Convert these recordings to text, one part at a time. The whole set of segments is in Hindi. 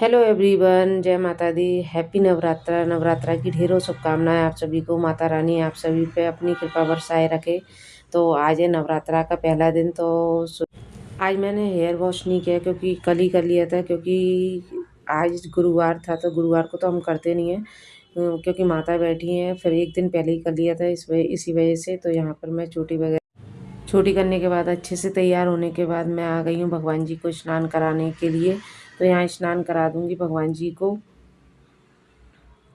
हेलो एवरीवन, जय माता दी। हैप्पी नवरात्रा। नवरात्रा की ढेरों शुभकामनाएं आप सभी को। माता रानी आप सभी पे अपनी कृपा बरसाए रखे। तो आज है नवरात्रा का पहला दिन। तो आज मैंने हेयर वॉश नहीं किया क्योंकि कल ही कर लिया था, क्योंकि आज गुरुवार था। तो गुरुवार को तो हम करते नहीं हैं क्योंकि माता बैठी हैं। फिर एक दिन पहले ही कर लिया था इसी वजह से। तो यहाँ पर मैं छोटी करने के बाद अच्छे से तैयार होने के बाद मैं आ गई हूँ भगवान जी को स्नान कराने के लिए। तो यहाँ स्नान करा दूंगी भगवान जी को,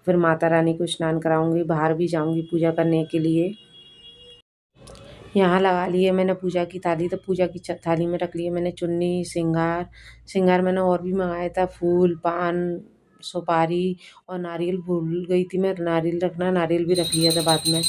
फिर माता रानी को स्नान कराऊंगी। बाहर भी जाऊंगी पूजा करने के लिए। यहाँ लगा लिए मैंने पूजा की थाली। तो पूजा की थाली में रख लिए मैंने चुन्नी, श्रृंगार मैंने और भी मंगाया था, फूल, पान, सुपारी और नारियल भूल गई थी मैं नारियल रखना। नारियल भी रख लिया था बाद में।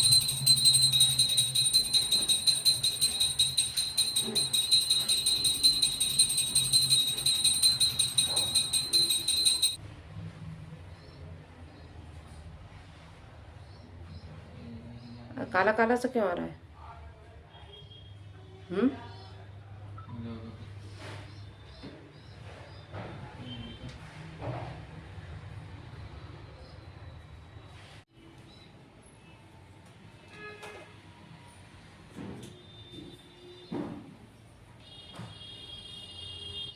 काला काला सा क्यों आ रहा है?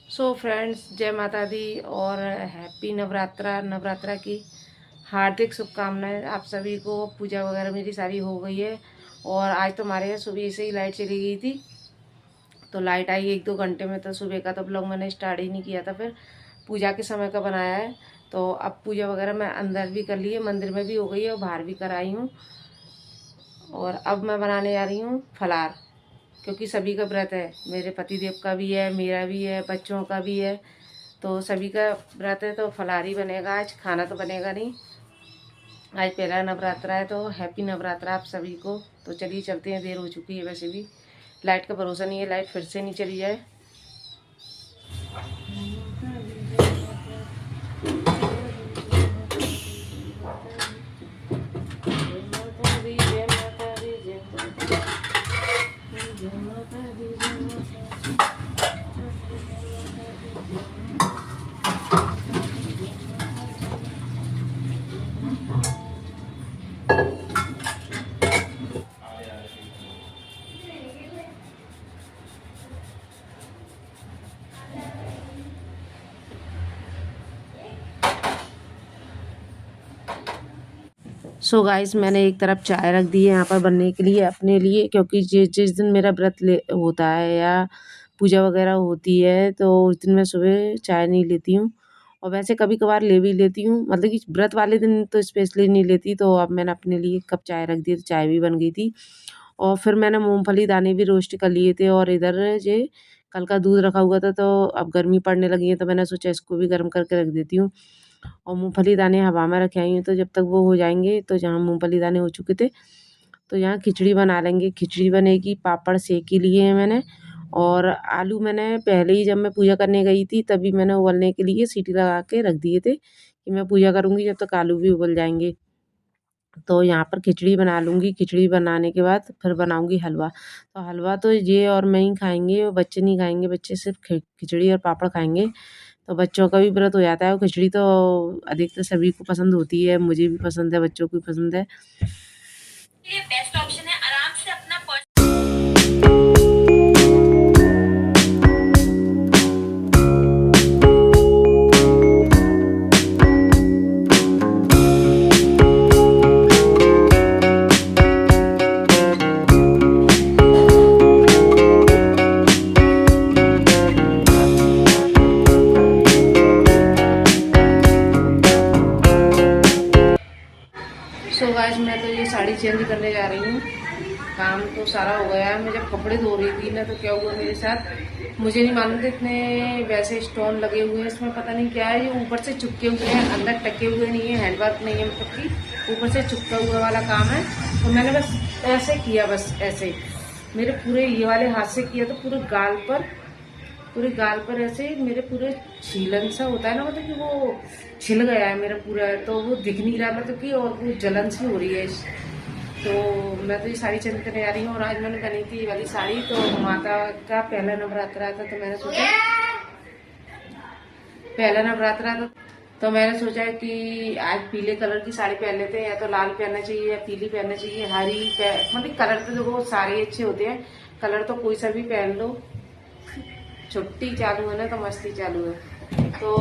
सो फ्रेंड्स, जय माता दी और हैप्पी नवरात्रा। नवरात्रा की हार्दिक शुभकामनाएं आप सभी को। पूजा वगैरह मेरी सारी हो गई है। और आज तो हमारे यहाँ सुबह से ही लाइट चली गई थी। तो लाइट आई 1-2 घंटे में। तो सुबह का तो ब्लॉग मैंने स्टार्ट ही नहीं किया था। फिर पूजा के समय का बनाया है। तो अब पूजा वगैरह मैं अंदर भी कर ली है, मंदिर में भी हो गई है और बाहर भी कर आई हूँ। और अब मैं बनाने जा रही हूँ फलार, क्योंकि सभी का व्रत है। मेरे पतिदेव का भी है, मेरा भी है, बच्चों का भी है। तो सभी का व्रत है। तो फलार ही बनेगा आज, खाना तो बनेगा नहीं। आज पहला नवरात्रा है। तो हैप्पी नवरात्रा आप सभी को। तो चलिए चलते हैं, देर हो चुकी है वैसे भी। लाइट का भरोसा नहीं है, लाइट फिर से नहीं चली जाए। सो गाइस, मैंने एक तरफ चाय रख दी है यहाँ पर बनने के लिए अपने लिए, क्योंकि जिस दिन मेरा व्रत होता है या पूजा वगैरह होती है तो उस दिन मैं सुबह चाय नहीं लेती हूँ। और वैसे कभी कभार ले भी लेती हूँ, मतलब कि व्रत वाले दिन तो स्पेशली नहीं लेती। तो अब मैंने अपने लिए एक कप चाय रख दी, तो चाय भी बन गई थी। और फिर मैंने मूंगफली दाने भी रोस्ट कर लिए थे। और इधर ये कल का दूध रखा हुआ था। तो अब गर्मी पड़ने लगी है तो मैंने सोचा इसको भी गर्म करके रख देती हूँ। और मूंगफली दाने हवा में रखे आई हूँ। तो जब तक वो हो जाएंगे, तो जहाँ मूंगफली दाने हो चुके थे तो यहाँ खिचड़ी बना लेंगे। खिचड़ी बनेगी, पापड़ सेक ही लिए हैं मैंने। और आलू मैंने पहले ही, जब मैं पूजा करने गई थी तभी मैंने उबलने के लिए सीटी लगा के रख दिए थे कि मैं पूजा करूँगी जब तक आलू भी उबल जाएंगे। तो यहाँ पर खिचड़ी बना लूँगी। खिचड़ी बनाने के बाद फिर बनाऊँगी हलवा। तो हलवा तो ये और मैं ही खाएंगे, और बच्चे नहीं खाएंगे। बच्चे सिर्फ खिचड़ी और पापड़ खाएंगे। तो बच्चों का भी व्रत हो जाता है। और खिचड़ी तो अधिकतर सभी को पसंद होती है, मुझे भी पसंद है, बच्चों को भी पसंद है। ये बेस्ट ऑप्शन है। आराम से अपना सो गाइस, मैं तो ये साड़ी चेंज करने जा रही हूँ। काम तो सारा हो गया है। मैं जब कपड़े धो रही थी ना, तो क्या हुआ मेरे साथ, मुझे नहीं मालूम था इतने वैसे स्टोन लगे हुए हैं इसमें। पता नहीं क्या है, ये ऊपर से चिपके हुए हैं, अंदर टके हुए नहीं है, हैंडवर्क नहीं है, मतलब कि ऊपर से चिपका हुआ वाला काम है। तो मैंने बस ऐसे किया, बस ऐसे मेरे पूरे ये वाले हाथ से किया। तो पूरे गाल पर ऐसे मेरे पूरे छीलन सा होता है ना, मतलब कि वो छिल गया है मेरा पूरा। तो वो दिख नहीं रहा, मतलब कि, और वो जलन सी हो रही है। तो मैं तो ये साड़ी चेंज करने जा रही हूँ। और आज मैंने बनी थी ये वाली साड़ी। तो माता का पहला नवरात्रा था, तो मैंने सोचा पहला नवरात्रा था तो मैंने सोचा कि आज पीले कलर की साड़ी पहन लेते हैं, या तो लाल पहनना चाहिए या पीली पहनना चाहिए, मतलब कलर तो देखो सारे अच्छे होते हैं, कलर तो कोई सा भी पहन लो, छुट्टी चालू है ना तो मस्ती चालू है, तो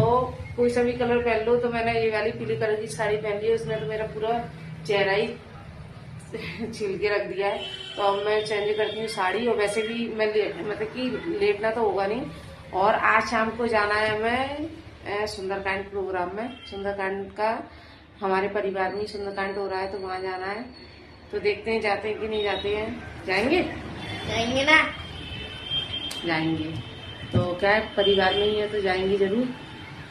कोई सा भी कलर पहन लो। तो मैंने ये वाली पीले कलर की साड़ी पहन ली है, उसने तो मेरा पूरा चेहरा ही छील के रख दिया है। तो अब मैं चेंज करती हूँ साड़ी, और वैसे भी मैं मतलब कि लेटना तो होगा नहीं। और आज शाम को जाना है मैं सुंदरकांड प्रोग्राम में, सुंदरकांड का हमारे परिवार में सुंदरकांड हो रहा है, तो वहाँ जाना है। तो देखते हैं जाते हैं कि नहीं जाते हैं। जाएंगे जाएंगे ना, जाएंगे तो क्या है, परिवार में ही है तो जाएंगे जरूर।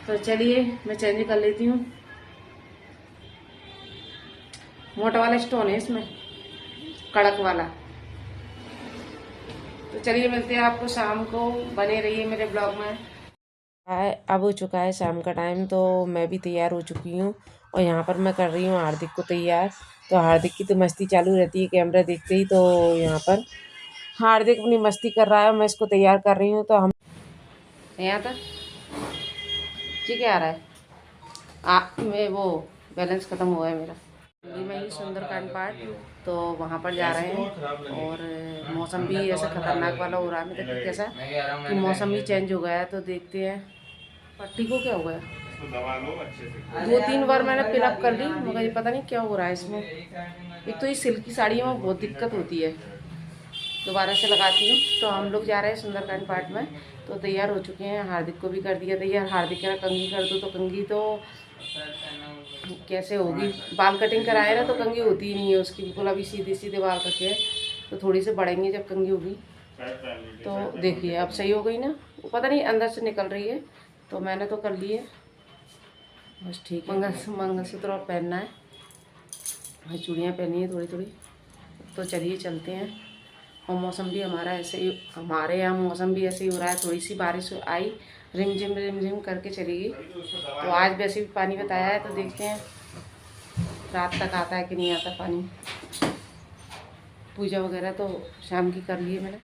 तो चलिए मैं चेंज कर लेती हूँ। मोटा वाला स्टोन है इसमें, कड़क वाला। तो चलिए मिलते हैं आपको शाम को, बने रहिए मेरे ब्लॉग में। अब हो चुका है शाम का टाइम, तो मैं भी तैयार हो चुकी हूँ, और यहाँ पर मैं कर रही हूँ हार्दिक को तैयार। तो हार्दिक की तो मस्ती चालू रहती है कैमरा देखते ही, तो यहाँ पर हार्दिक अपनी मस्ती कर रहा है, मैं इसको तैयार कर रही हूँ। तो हम यहाँ तक जी क्या आ रहा है, मैं वो बैलेंस ख़त्म हुआ है मेरा। में ही सुंदरकांड पार्ट, तो वहाँ पर जा रहे हैं। और मौसम भी ऐसा खतरनाक वाला हो रहा है, मतलब कैसा कि मौसम भी चेंज हो गया है। तो देखते हैं पट्टी को क्या हो गया। 2-3 बार मैंने पिनअप कर ली, मगर ये पता नहीं क्या हो रहा है इसमें। एक तो ये सिल्की साड़ियों में बहुत दिक्कत होती है, दोबारा से लगाती हूँ। तो हम लोग जा रहे हैं सुंदरकांड पार्ट में, तो तैयार हो चुके हैं। हार्दिक को भी कर दिया तैयार। हार्दिक कह रहा कंघी कर दो, तो कंघी तो कैसे होगी, बाल कटिंग कराए ना तो कंघी होती ही नहीं है उसकी, बिल्कुल अभी सीधे सीधे बाल रखे हैं, तो थोड़ी से बढ़ेंगे जब कंघी होगी। तो देखिए अब सही हो गई ना, पता नहीं अंदर से निकल रही है। तो मैंने तो कर ली है बस, ठीक है। मंगलसूत्र और पहनना है, चूड़ियाँ पहनी है थोड़ी थोड़ी। तो चलिए चलते हैं। और मौसम भी हमारा ऐसे ही, हमारे यहाँ मौसम भी ऐसे ही हो रहा है। थोड़ी सी बारिश आई, रिमझिम करके चली गई। तो आज वैसे भी पानी बताया है, तो देखते हैं रात तक आता है कि नहीं आता पानी। पूजा वगैरह तो शाम की कर ली है मैंने।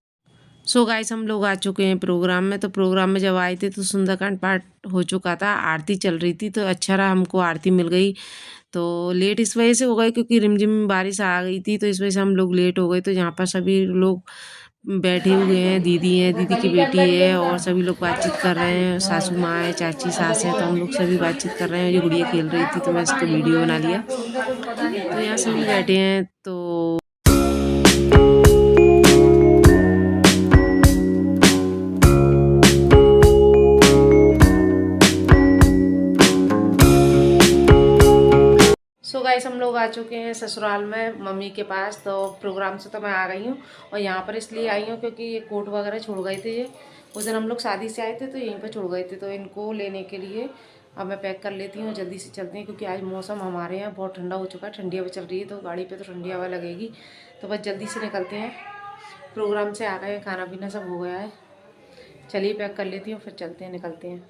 सो गाइस हम लोग आ चुके हैं प्रोग्राम में। तो प्रोग्राम में जब आए थे तो सुंदरकांड पाठ हो चुका था, आरती चल रही थी, तो अच्छा रहा हमको आरती मिल गई। तो लेट इस वजह से हो गए क्योंकि रिमझिम बारिश आ गई थी, तो इस वजह से हम लोग लेट हो गए। तो यहाँ पर सभी लोग बैठे हुए हैं, दीदी है, दीदी की बेटी है, और सभी लोग बातचीत कर रहे हैं। सासू माँ है, चाची सास है, तो हम लोग सभी बातचीत कर रहे हैं। ये गुड़िया खेल रही थी तो मैं इसको वीडियो बना लिया। तो यहाँ सभी बैठे हैं। तो सो गाइस हम लोग आ चुके हैं ससुराल में मम्मी के पास। तो प्रोग्राम से तो मैं आ गई हूँ, और यहाँ पर इसलिए आई हूँ क्योंकि ये कोट वगैरह छोड़ गए थे। ये उस दिन हम लोग शादी से आए थे तो यहीं पर छोड़ गए थे, तो इनको लेने के लिए अब मैं पैक कर लेती हूँ, जल्दी से चलते हैं। क्योंकि आज मौसम हमारे यहाँ बहुत ठंडा हो चुका है, ठंडी हवा चल रही है, तो गाड़ी पर तो ठंडी हवा लगेगी। तो बस जल्दी से निकलते हैं। प्रोग्राम से आ गए, खाना पीना सब हो गया है। चलिए पैक कर लेती हूँ, फिर चलते हैं, निकलते हैं।